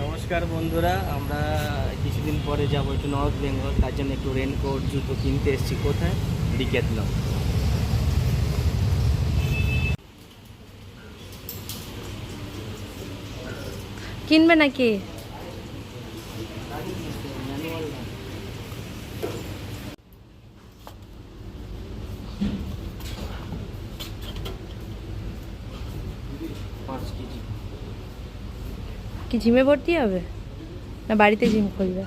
নমস্কার বন্ধুরা, আমরা কিছুদিন পরে যাব একটু নর্থ বেঙ্গল। তার জন্য একটু রেনকোট জুতো কিনতে এসেছি। কোথায়? ডিক্যাথলন। কিনবে নাকি? কি জিমে ভর্তি হবে না বাড়িতে জিম করবে?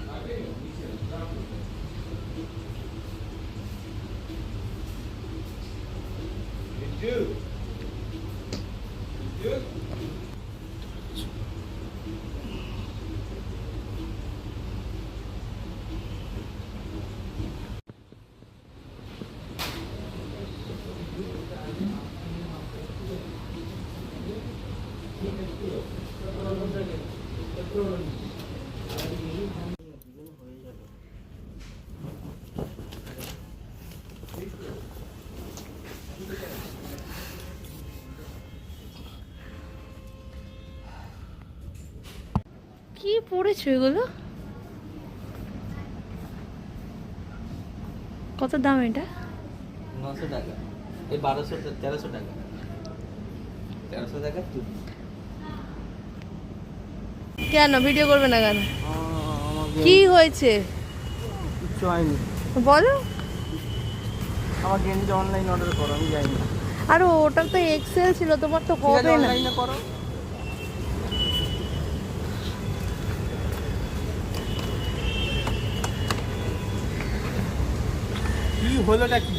কি পড়েছো এগুলো? কত দাম এটা? 900 টাকা। এই 1200 1300 টাকা। 1300 টাকা তুই। কেন ভিডিও করবে না কেন? কি হয়েছে কিচ্ছু হয়নি। বলো। আমার গেঞ্জি অনলাইন অর্ডার করো, আমি যাই না। আর ওটা তো এক্সেল ছিল, তোমার তো হবে না। অনলাইনে করো। কি হলোটা কি?